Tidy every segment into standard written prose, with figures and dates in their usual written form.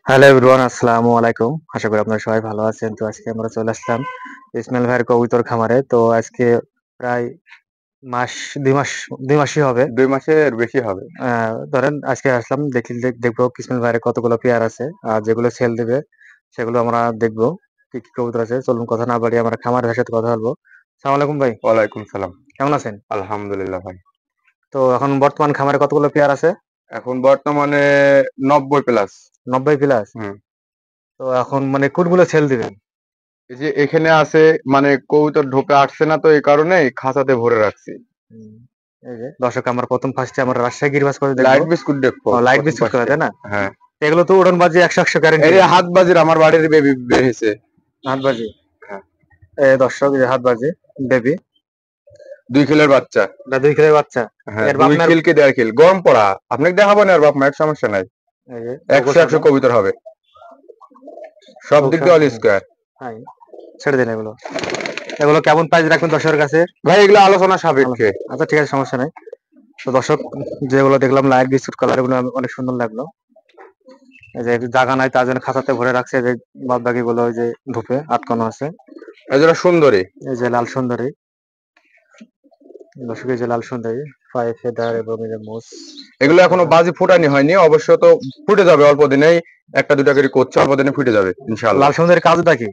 Hello everyone, আসসালামু আলাইকুম। আশা করি আপনারা সবাই ভালো আছেন। তো আজকে আমরা চলে আসলাম ইসমাইল ভাইয়ের কবুতর খামারে। তো আজকে প্রায় মাস ২ মাসই হবে। ২ মাসের বেশি হবে। ধরেন আজকে আসলাম দেখবো ইসমাইল ভাইয়ের কতগুলো পেয়ার আছে। আর যেগুলো সেল দিবে সেগুলো আমরা দেখবো। কি কবুতর আছে। চলুন কথা না বাড়িয়ে আমরা খামারের ভাইয়ের সাথে কথা বলবো। আসসালামু আলাইকুম ভাই, ওয়ালাইকুম সালাম। কেমন আছেন? আলহামদুলিল্লাহ ভাই। তো এখন বর্তমান খামারে কতগুলো পেয়ার আছে? এখন বর্তমানে ৯০ প্লাস। ৯০ প্লাস। হুম। তো এখন মানে কোনগুলো সেল দিবেন? এই যে এখানে আছে মানে কবুতর ঢোকে আসছে না তো এই কারণে খাঁচাতে ভরে রাখছি। হুম, এই যে দর্শক আমরা ফার্স্টে আমরা রাজশাহী গিরিবাজ করে দেখবো। লাইট বিস্কুট দেখবো ও লাইট ১ম বিস্কুট করে ফার্স্টে। তাই না? হ্যাঁ। এগুলো তো উড়নবাজি ১০০ এই গ্যারান্টি। যে হাতবাজির আমার বাড়ির বেবি বের হইছে। হাতবাজি। হ্যাঁ। দর্শক এই যে হাতবাজি বেবি। ২ কিলোর বাচ্চা। এটা ২ খেলের বাচ্চা। হ্যাঁ, এর বাপ ২ মার কিল কি ১.৫ কিল। গরম পড়া। আপনাকে দেখাবো না আর বাপ মায়ের সমস্যা নাই। এই যে ১০০ কবুতর হবে। সব দিক দিয়ে অল স্কয়ার। হাই ছেড়ে দিন এগুলো। এগুলো কেমন প্রাইস রাখবেন দর্শকের কাছে? ভাই এগুলো আলোচনা সাপেক্ষে। আচ্ছা ঠিক আছে, সমস্যা নাই। তো দর্শক যেগুলো দেখলাম লাইট বিস্কুট কালার, এগুলো অনেক সুন্দর লাগলো। এই যে জায়গা নাই তার জন্য খাঁচাতে ভরে রাখছে। যে বাদ বাকি গুলো ওই যে ধূপে আটকানো আছে। এজন্য সুন্দরী। এই যে লাল সুন্দরী, দর্শক এই যে লাল সুন্দরী, পায়ে ফেদার এবং এই যে মোষ। এগুলো এখনো বাজি ফুটানি হয়নি, অবশ্য তো ফুটে যাবে অল্প দিনেই। একটা দুটা করে করছে, অল্প দিনে ফুটে যাবে ইনশাল্লাহ। লাল সুন্দরীর কাজটা কি?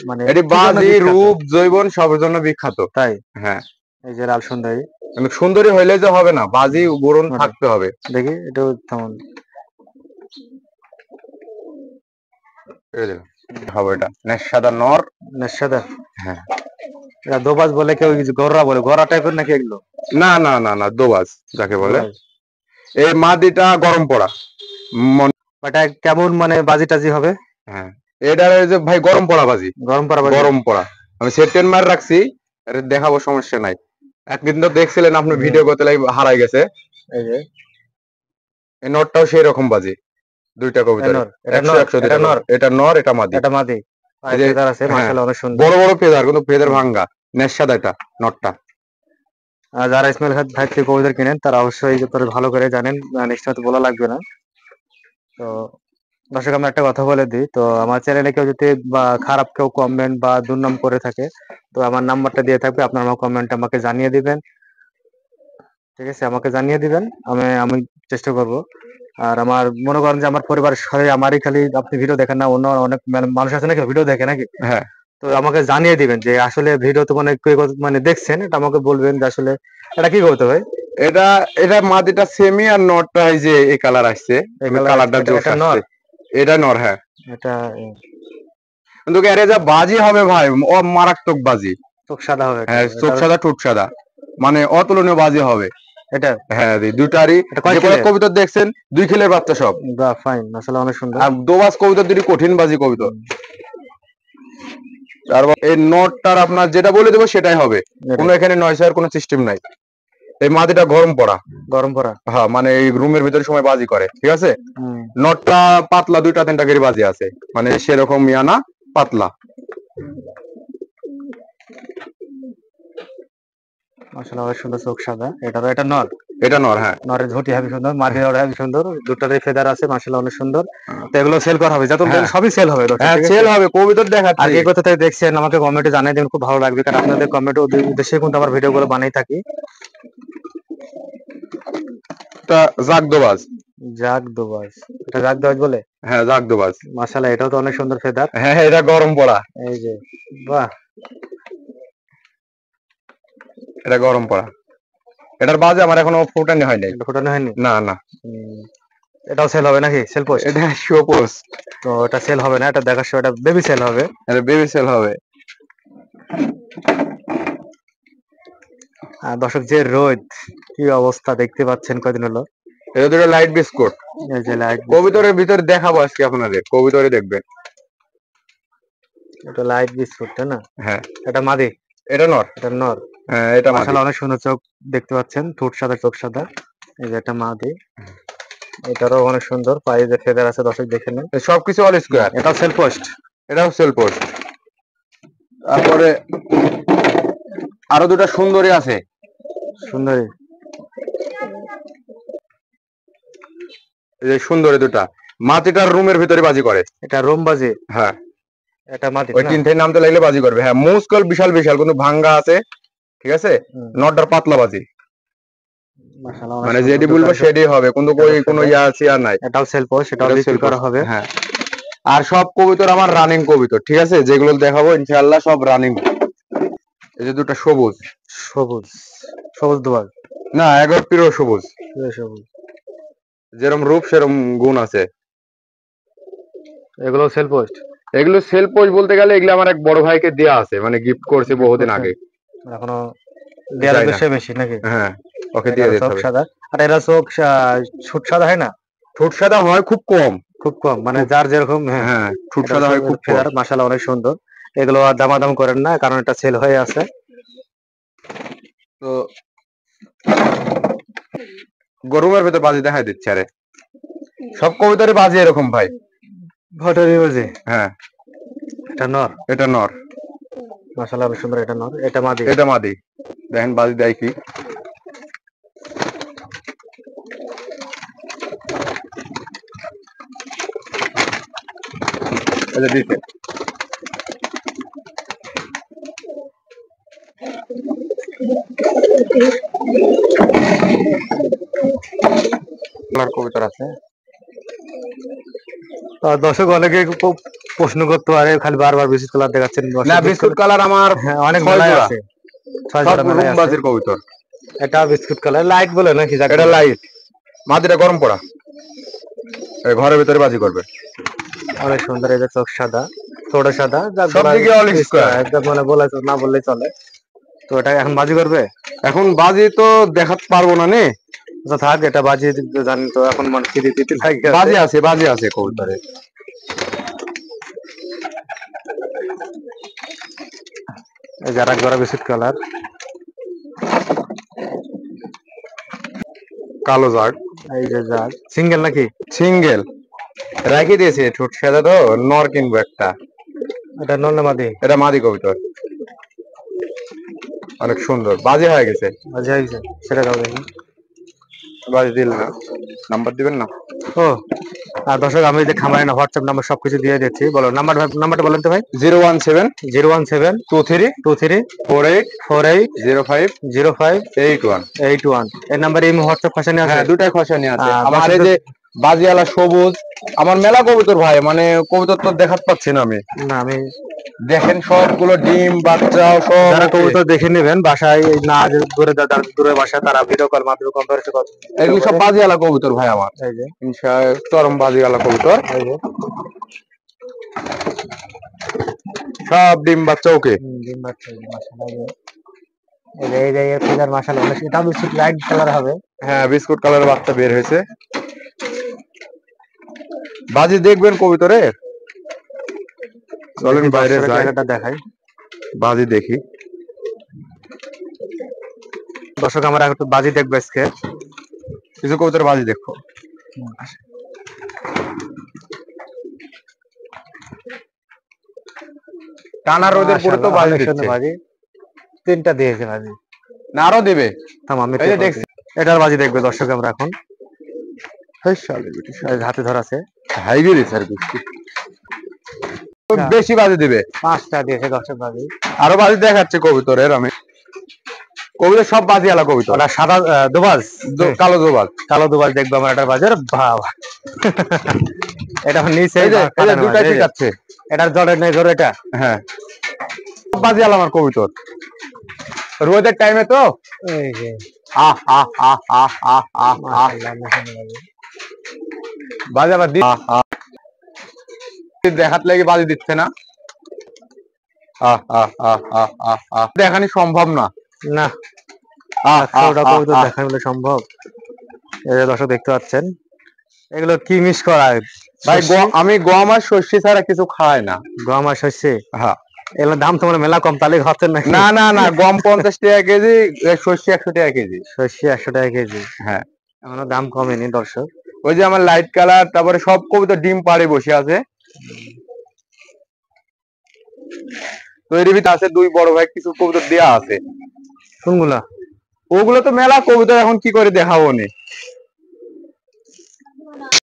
মানে এটি কি জন্য বাজি বিখ্যাত? রূপ জৈবন সবের জন্য বিখ্যাত। তাই হ্যাঁ। এই যে লাল সুন্দরী। কিন্তু সুন্দরী হইলে যে হবে না, বাজি বোরন মানে থাকতে হবে। দেখি এটা তেমন এই যে হবে এটা নেশাদা নর। নেশাদার। হ্যাঁ। এটা দোবাজ বলে, কেউ কিছু গররা বলে, গররা টাইপের নাকি এগুলো? না না না না, দোবাজ যাকে বলে। দোবাজ। এই মাদিটা গরম পড়া। এটা কেমন মানে বাজি টাজি হবে? হ্যাঁ, এটা ওই যে ভাই গরম পড়া বাজি। গরম পাড়া বাজি। গরম পড়া। আমি সেপ্টেম্বর রাখছি। এটা দেখাবো, সমস্যা নাই। একদিন তো দেখছিলেন আপনি হুম, ভিডিও করতে লাগে হারাই গেছে। এই যে এই নটটাও সেই রকম বাজি। দুইটা কবুতরে নর, এটা ১০০ নর, ১০০ এটা দুইটা নর, কবুতর। এটা নর, এটা মাদি। এটা মাদি। এই পায়ে যে ফেদার আছে, হ্যাঁ, মাশাআল্লাহ অনেক সুন্দর। বড় বড় ফেদার কিন্তু ফেদার হুম। ভাঙ্গা। নেশাদা এটা নটটা। আর যারা ইসমাইল ভাই থেকে কবুতর কিনেন তারা অবশ্যই এই ব্যাপারে ভালো করে জানেন। নিশ্চয় তো বলা লাগবে না। তো দর্শক আমরা একটা কথা বলে দিই, তো আমার চ্যানেলে কেউ যদি বা খারাপ কেউ কমেন্ট বা দুর্নাম করে থাকে, তো আমার নাম্বারটা দিয়ে থাকবে, আপনার আমার কমেন্ট আমাকে জানিয়ে দিবেন। ঠিক আছে, আমাকে জানিয়ে দিবেন। আমি আমি চেষ্টা করব। আর আমার মনে করেন যে আমার পরিবারের সবাই আমারই খালি আপনি ভিডিও দেখেন না, অন্য অনেক মানুষ আছে নাকি ভিডিও দেখে নাকি? হ্যাঁ, তো আমাকে জানিয়ে দিবেন যে আসলে ভিডিও তো মানে মানে দেখছেন, এটা আমাকে বলবেন যে আসলে এটা কি করতে হয়। এটা এটা মাদিটা সেমি আর নটটা এই যে এই কালার আসছে। এই আমি কালার, কালারটা এটা জোশ এটা নর, আসছে। এটা নর, হ্যাঁ। এটা কিন্তু এর যা বাজি হবে ভাই, ও মারাত্মক বাজি। চোখ সাদা হবে হ্যাঁ, একবারে চোখ এটা। সাদা ঠোঁট সাদা। মানে অতুলনীয় বাজি হবে। এটা হ্যাঁ, দুটারই। এটা কয় যে কটা কিলের? কবিতা দেখছেন ২ খিলের বাচ্চা সব। বাহ, ফাইন, আসলে অনেক সুন্দর। আর দোবাজ কবিতা দুটি কঠিন বাজি কবিতা। হুম, তারপর এই নটটার আপনার যেটা বলে দেবো সেটাই হবে। কোনো এটাই এখানে নয়সার কোনো সিস্টেম নাই। এই মাদিটা গরম পড়া। গরম পড়া। হ্যাঁ, মানে এই রুমের ভিতরে সময় বাজি করে, ঠিক আছে। হুম, নটটা পাতলা, দুইটা তিনটা করে বাজি আছে, মানে সেরকম ইয়া না, পাতলা। আসলে অনেক সুন্দর, চোখ সাদা। এটা নর। এটা নর, হ্যাঁ। নরের ঝুঁটি হেবি সুন্দর, মাঝে হেবি সুন্দর, দুটারই ফেদার আছে, মাশাআল্লাহ অনেক সুন্দর। তো এগুলো সেল করা হবে, যত হ্যাঁ সবই সেল হবে দর্শক, হ্যাঁ, ঠিক আছে। সেল হবে, কবিতর আর দেখাচ্ছি। কে কোথা থেকে দেখছেন আমাকে কমেন্টে জানিয়ে দিন, খুব ভালো লাগবে, কারণ আপনাদের কমেন্টের উদ্দেশ্যে কিন্তু আমার ভিডিও গুলো বানাই থাকি। তা জাগদোবাজ। জাগ দোবাজ, এটা জাগ দোবাজ বলে। হ্যাঁ, জাগদোবাজ। মাশাআল্লাহ এটাও তো অনেক সুন্দর ফেদার। হ্যাঁ হ্যাঁ, এটা গরম পড়া। এই যে বাহ, এটা গরম পড়া। এটার বাজে আমার এখনো ফুটানি হয় নাই। এটা ফোটানো হয়নি। না না। হুম, এটাও সেল হবে নাকি? Sale post? এটা শো পোস্ট। তো এটা সেল হবে না, এটা দেখার সময় এটা বেবি সেল হবে। এটা বেবি সেল হবে। আর দর্শক যে রোদ, কি অবস্থা দেখতে পাচ্ছেন কয়দিন হলো। এটা দুটো লাইট বিস্কুট। এই যে লাইট বিস্কুট, কবিতরের ভিতরে দেখাবো আজকে আপনাদের, কবিতরে দেখবেন। এটা লাইট বিস্কুট তাই না? হ্যাঁ। এটা মাদি, এটা নর। এটা নর। হ্যাঁ, এটা মাদি। মাশাআল্লাহ অনেক সুন্দর চোখ দেখতে পাচ্ছেন, ঠোঁট সাদা, চোখ সাদা। এই যে এটা মাদি, এটারও অনেক সুন্দর, পায়ে যে ফেদার আছে দর্শক দেখে নেন। সবকিছু অল স্কোয়ার। এটাও সেল পোস্ট। এটাও সেল পোস্ট। তারপরে আরো দুটা সুন্দরী আছে। সুন্দরী। এই যে সুন্দরী দুটা, মাটিটার রুমের ভিতরে বাজি করে। এটা রোম বাজি, হ্যাঁ এটা মাটি ওই না? তিনটে নামতে লাগলে বাজি করবে। হ্যাঁ মুস্কল বিশাল বিশাল, কিন্তু ভাঙ্গা আছে, ঠিক আছে। নটটার পাতলা বাজি, মাশাআল্লাহ অনেক মানে সুন্দর যেটি বলবো দর্শক। সেটাই হবে, কিন্তু এটা ওই দর্শক কোনো ভাই, ইয়া আছে আর নাই। এটাও সেলফ, সেটাও এটা বিক্রি সেল করা হবে। হ্যাঁ। আর সব কবুতর আমার রানিং কবুতর, ঠিক আছে, যেগুলো দেখাবো ইনশাআল্লাহ সব রানিং। এই যে দুটো সবুজ, সবুজ, সবুজ দুয়ার, না একবার প্রিয় সবুজ, সবুজ, যেরকম রূপ সেরকম গুণ আছে। এগুলো সেল পোস্ট। এগুলো সেল পোস্ট বলতে গেলে এগুলো আমার এক বড় ভাইকে দেয়া আছে, মানে গিফট করছে বহুদিন আগে, এখনো দেওয়ার যাই না। উদ্দেশ্যে বেশি নাকি? হ্যাঁ ওকে দিয়ে এটার দিতে চোখ হবে। সাদা, আর এরা চোখ ছুট সাদা হয় না? ঠোঁট সাদা হয় খুব কম, খুব কম, মানে খুব, যার যেরকম। হ্যাঁ, হ্যাঁ ঠোঁট এটা সাদা হয় খুব কম। ফেদার মাশাআল্লাহ অনেক সুন্দর। এগুলো আর দামাদাম করেন না, কারণ এটা সেল হয়ে আছে। তো গরুমের ভেতর বাজি দেখাই দিচ্ছে, আরে সব কবিতারই বাজি এরকম ভাই। ভটারি বাজে, হ্যাঁ এটা নর, এটা নর, মাশাআল্লাহ অনেক সুন্দর। এটা নর, এটা মাদি। এটা মাদি। দেখেন বাজি দেয় কি, এটা দিতে কবিতর আছে। দর্শক অনেকে খুব প্রশ্ন করতে পারে, খালি বারবার বিস্কুট কালার দেখাচ্ছেন। না বিস্কুট কালার আমার হ্যাঁ, অনেক 6 মেলায় জোড়া, আছে, 6 সব জোড়া রুম মেলায় আছে। বাজির কবিতর। এটা বিস্কুট কালার, লাইট বলে নাকি? যাক এটা বলে। লাইট, মাটিটা গরম পড়া, এই ঘরের ভিতরে বাজি করবে। অনেক সুন্দর। এই যে চোখ সাদা, ঠোঁট সাদা, যাক সব বলা দিকে অল স্কয়ার। একদম, মানে বলে না বললেই চলে। তো এটা এখন বাজি করবে? এখন বাজি তো দেখাতে পারবো না নে, আচ্ছা থাক, এটা বাজি জানি তো এখন, মানে খিদি দিতে লাগে বাজি আছে, বাজি আছে কবুতরে। যারা গড়া বিস্কুট কালার, কালো জাগ, এই যে যাক সিঙ্গেল নাকি? সিঙ্গেল রাখি দিয়েছে, ঠোঁট সাদা তো, নর কিনবো একটা। এটা নন্না মাদি, এটা মাদি কবুতর, অনেক সুন্দর বাজি হয়ে গেছে। বাজি হয়ে গেছে, সেটা দাও দেখি। বাজি দিল না, নাম্বার দিবেন না? ও, আর দর্শক আমি যে খামারে না হোয়াটসঅ্যাপ নাম্বার সবকিছু দিয়ে দিচ্ছি। বলো নাম্বারটা বলেন তো ভাই। 017 017 23 23 48 48 05 05 81। 81। এই নাম্বারে এই হোয়াটসঅ্যাপ ফাঁসানি আছে? হ্যাঁ দুটাই খসানি আছে। আমার দর্শক এই যে বাজিওয়ালা সবুজ, আমার মেলা কবুতর ভাই, মানে কবুতর তো দেখাতে পাচ্ছি না আমি। না, আমি দেখেন সবগুলো ডিম বাচ্চা সব যারা ওকে। কবুতর দেখে নেবেন বাসায়, না দূরে যারা দূরে বাসায়, তারা ভিডিও কল মাধ্যমে কনফারেন্সে এগুলো সব বাজিওয়ালা কবুতর ভাই আমার, এই যে, চরম বাজিওয়ালা কবুতর, এই যে সব ডিম বাচ্চা ওকে। ডিম বাচ্চা, এই যে মাশাআল্লাহ, এই যে ফিদার মাশাআল্লাহ অনেক, এটা বিস্কুট লাইট কালার হবে। হ্যাঁ বিস্কুট কালারের বাচ্চা বের হয়েছে। বাজি দেখবেন কবুতরে, চলেন বাইরে যাই, জায়গাটা দেখাই। বাজি দেখি। দর্শক আমরা একটু বাজি দেখবো আজকে। কিছু কবুতর বাজি দেখো, টানা রোদের পরে তো বাজি দিচ্ছে। বাজি তিনটা দিয়েছে বাজি, না আরো দেবে। আমি এই যে দেখছি, এটার বাজি দেখবে দর্শক আমরা এখন। এই যে হাতে ধরা আছে, হাইব্রিড স্যার বেশি বাজি দিবে। 5টা দিয়েছে দর্শক বাজি। আরো বাজি দেখাচ্ছে কবুতরের, আমি কবুতর সব বাজি আলা কবুতর। ওটা সাদা দুবাজ, কালো দোবাজ, কালো দুবাজ দেখবো আমরা এটার বাজার ভাব। এটা নিচে দুটাই ঠিক আছে, এটার জলের নেই জোর এটা। হ্যাঁ সব বাজি আলা আমার কবুতর, রোদের টাইমে তো। এই যে আহ আহ আহ আহ আহ আহ আহ বাজি আবার দেখাত লাগে বাজি দিচ্ছে না। আহ আহ আহ আহ আহ আহ দেখানি সম্ভব না, না ওটা কবুতর দেখা বলে সম্ভব। এই যে দর্শক দেখতে পাচ্ছেন, এগুলো কি মিস করা ভাই। আমি গম আর শস্য ছাড়া কিছু খাই না। গম আর শস্যে? হ্যাঁ এগুলোর দাম তো মেলা কম, তাহলে খাচ্ছেন নাকি? না না না, গম 50 টাকা কেজি, শস্য 100 টাকা কেজি। শস্য 100 টাকা কেজি? হ্যাঁ এখনো দাম কমেনি দর্শক। ওই যে আমার লাইট কালার, তারপরে সব কবুতর ডিম পাড়ে বসে আছে। তো এর ভিতরে আছে 2 বড় ভাই, কিছু কবুতর দেয়া আছে। কোনগুলা? ওগুলো তো মেলা কবুতর, এখন কি করে দেখাবো নি।